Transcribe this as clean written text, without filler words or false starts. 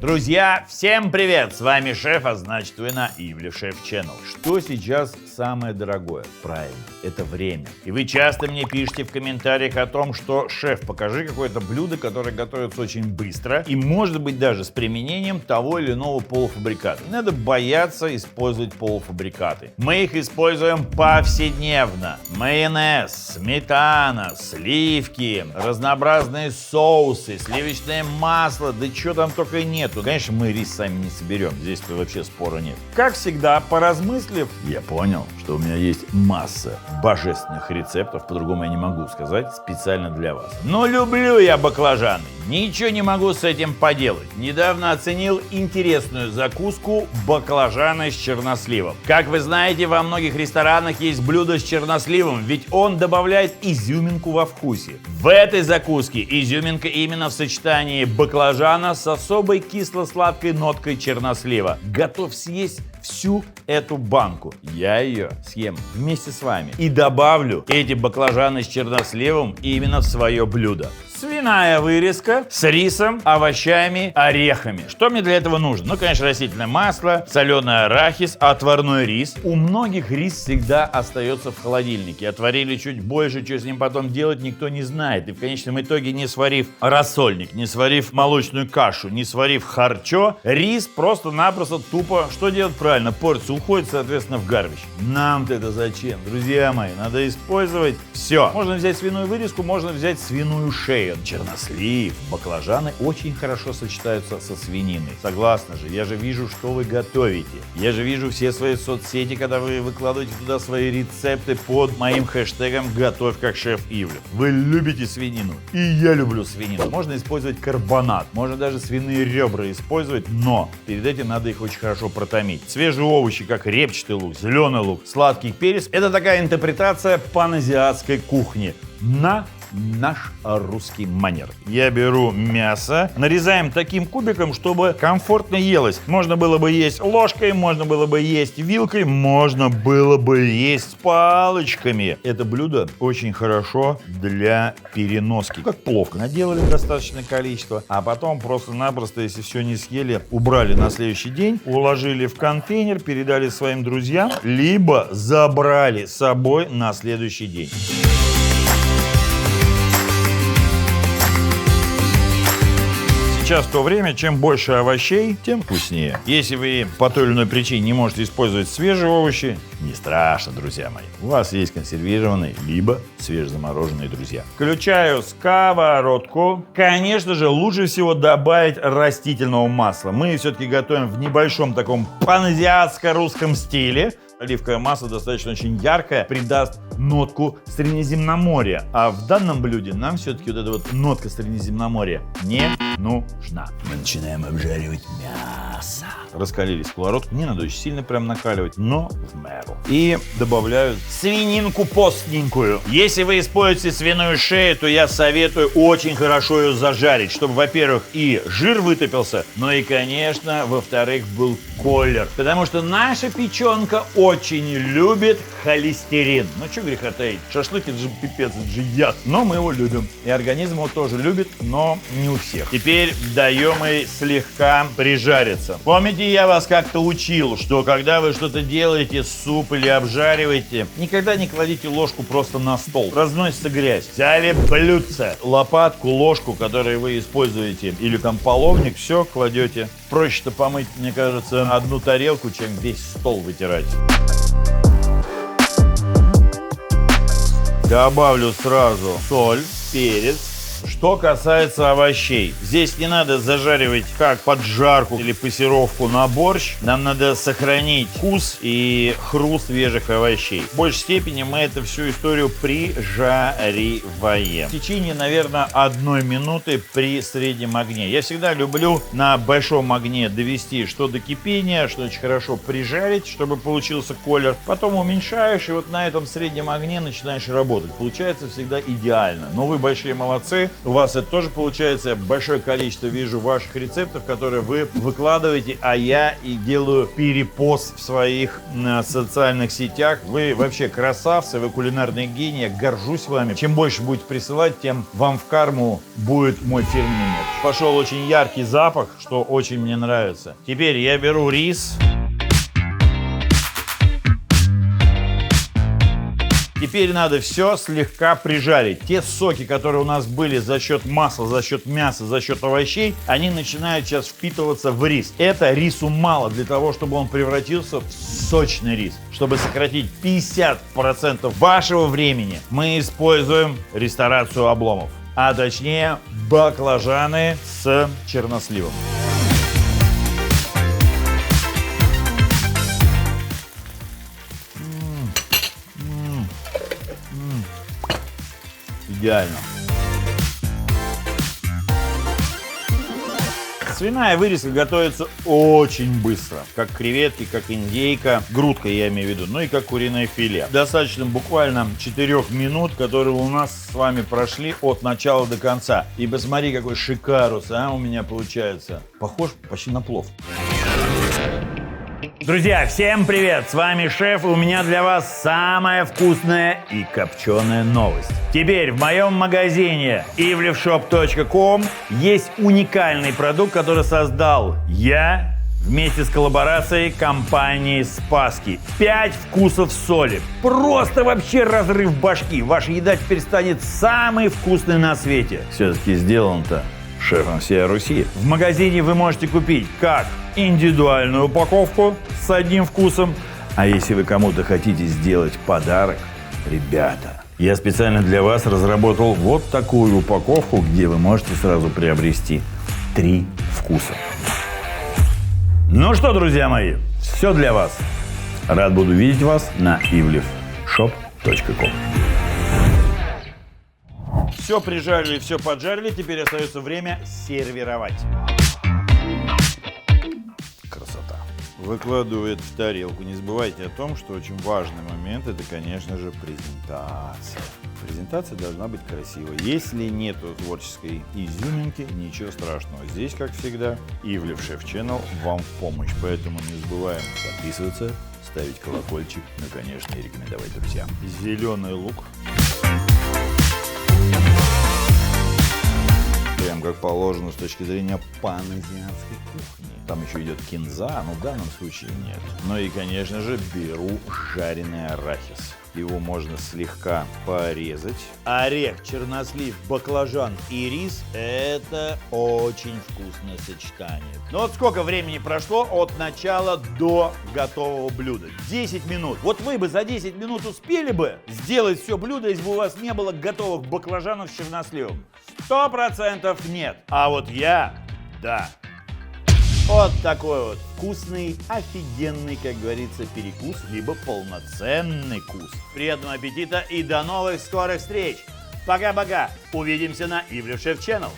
Друзья, всем привет! С вами шеф, а значит вы на Ивлев Шеф Channel. Что сейчас самое дорогое? Правильно, это время. И вы часто мне пишете в комментариях о том, что шеф, покажи какое-то блюдо, которое готовится очень быстро и может быть даже с применением того или иного полуфабриката. Не надо бояться использовать полуфабрикаты. Мы их используем повседневно. Майонез, сметана, сливки, разнообразные соусы, сливочное масло, да что там только и нету. Конечно, мы рис сами не соберем, здесь-то вообще спора нет. Как всегда, поразмыслив, я понял, что у меня есть масса божественных рецептов, по-другому я не могу сказать, специально для вас. Но люблю я баклажаны, ничего не могу с этим поделать. Недавно оценил интересную закуску баклажаны с черносливом. Как вы знаете, во многих ресторанах есть блюдо с черносливом, ведь он добавляет изюминку во вкусе. В этой закуске изюминка именно в сочетании баклажана с особой кисло-сладкой ноткой чернослива. Готов съесть всю эту банку. Я ее съем вместе с вами и добавлю эти баклажаны с черносливом именно в свое блюдо. Свиная вырезка с рисом, овощами, орехами. Что мне для этого нужно? Ну, конечно, растительное масло, соленый арахис, отварной рис. У многих рис всегда остается в холодильнике. Отварили чуть больше, что с ним потом делать, никто не знает. И в конечном итоге, не сварив рассольник, не сварив молочную кашу, не сварив харчо, рис просто-напросто тупо, что делать правильно? Порция уходит, соответственно, в гарбич. Нам-то это зачем? Друзья мои, надо использовать все. Можно взять свиную вырезку, можно взять свиную шею. Чернослив, баклажаны очень хорошо сочетаются со свининой. Согласна же, я же вижу, что вы готовите. Я же вижу все свои соцсети, когда вы выкладываете туда свои рецепты под моим хэштегом «Готовь как шеф Ивлев». Вы любите свинину, и я люблю свинину. Можно использовать карбонат, можно даже свиные ребра использовать, но перед этим надо их очень хорошо протомить. Свежие овощи, как репчатый лук, зеленый лук, сладкий перец – это такая интерпретация паназиатской кухни на наш русский манер. Я беру мясо, нарезаем таким кубиком, чтобы комфортно елось. Можно было бы есть ложкой, можно было бы есть вилкой, можно было бы есть палочками. Это блюдо очень хорошо для переноски. Как плов. Наделали достаточное количество, а потом просто-напросто, если все не съели, убрали на следующий день, уложили в контейнер, передали своим друзьям, либо забрали с собой на следующий день. Сейчас в то время, чем больше овощей, тем вкуснее. Если вы по той или иной причине не можете использовать свежие овощи, не страшно, друзья мои. У вас есть консервированные, либо свежезамороженные, друзья. Включаю сковородку. Конечно же, лучше всего добавить растительного масла. Мы все-таки готовим в небольшом таком паназиатско-русском стиле. Оливковое масло достаточно очень яркое, придаст нотку Средиземноморья. А в данном блюде нам все-таки вот эта вот нотка Средиземноморья не нужна. Мы начинаем обжаривать мясо. Раскалили сковородку, не надо очень сильно прям накаливать, но в меру. И добавляю свининку постненькую. Если вы используете свиную шею, то я советую очень хорошо ее зажарить, чтобы, во-первых, и жир вытопился, но и, конечно, во-вторых, был колер. Потому что наша печенка очень любит холестерин. Ну, что греха таить, шашлык это же пипец, это же яд. Но мы его любим. И организм его тоже любит, но не у всех. Теперь даем ей слегка прижариться. Помните, я вас как-то учил, что когда вы что-то делаете, суп или обжариваете, никогда не кладите ложку просто на стол. Разносится грязь. Взяли блюдце, лопатку, ложку, которую вы используете, или там половник, все кладете. Проще-то помыть, мне кажется, одну тарелку, чем весь стол вытирать. Добавлю сразу соль, перец. Что касается овощей, здесь не надо зажаривать как поджарку или пассировку на борщ. Нам надо сохранить вкус и хруст свежих овощей. В большей степени мы эту всю историю прижариваем. В течение, наверное, 1 минуты при среднем огне. Я всегда люблю на большом огне довести что до кипения, что очень хорошо прижарить, чтобы получился колер. Потом уменьшаешь и вот на этом среднем огне начинаешь работать. Получается всегда идеально. Но вы большие молодцы. у вас это тоже получается. Я большое количество вижу ваших рецептов, которые вы выкладываете, а я и делаю перепост в своих социальных сетях. Вы вообще красавцы, вы кулинарные гении, я горжусь вами. Чем больше будете присылать, тем вам в карму будет мой фирменный мерч. Пошел очень яркий запах, что очень мне нравится. Теперь я беру рис. Теперь надо все слегка прижарить. Те соки, которые у нас были за счет масла, за счет мяса, за счет овощей, они начинают сейчас впитываться в рис. Это рису мало для того, чтобы он превратился в сочный рис. Чтобы сократить 50% вашего времени, мы используем ресторацию обломов. А точнее, баклажаны с черносливом. Идеально. Свиная вырезка готовится очень быстро. Как креветки, как индейка, грудка я имею в виду, ну и как куриное филе. Достаточно буквально 4 минут, которые у нас с вами прошли от начала до конца. И посмотри, какой шикарус, у меня получается. Похож почти на плов. Друзья, всем привет! С вами шеф, и у меня для вас самая вкусная и копченая новость. Теперь в моем магазине ivlevshop.com есть уникальный продукт, который создал я вместе с коллаборацией компании Спасски. 5 вкусов соли. Просто вообще разрыв башки. Ваша еда теперь станет самой вкусной на свете. Все-таки сделано-то шефом всей Руси. В магазине вы можете купить как индивидуальную упаковку с одним вкусом, а если вы кому-то хотите сделать подарок, ребята, я специально для вас разработал вот такую упаковку, где вы можете сразу приобрести 3 вкуса. Ну что, друзья мои, все для вас. Рад буду видеть вас на ivlevshop.com. Все прижарили, все поджарили, теперь остается время сервировать. Красота. Выкладываю это в тарелку. Не забывайте о том, что очень важный момент — это, конечно же, презентация. Презентация должна быть красивой. Если нету творческой изюминки, ничего страшного. Здесь, как всегда, Ивлев Chef Channel вам в помощь. Поэтому не забываем подписываться, ставить колокольчик, ну, конечно, и рекомендовать друзьям. Зеленый лук. Прям как положено с точки зрения паназиатской кухни. Там еще идет кинза, но в данном случае нет. Ну и, конечно же, беру жареный арахис. Его можно слегка порезать. Орех, чернослив, баклажан и рис – это очень вкусное сочетание. Ну вот сколько времени прошло от начала до готового блюда? 10 минут. Вот вы бы за 10 минут успели бы сделать все блюдо, если бы у вас не было готовых баклажанов с черносливом? 100% нет. А вот я – да. Вот такой вот вкусный, офигенный, как говорится, перекус, либо полноценный вкус. Приятного аппетита и до новых скорых встреч. Пока-пока. Увидимся на Ivlev Chef Channel.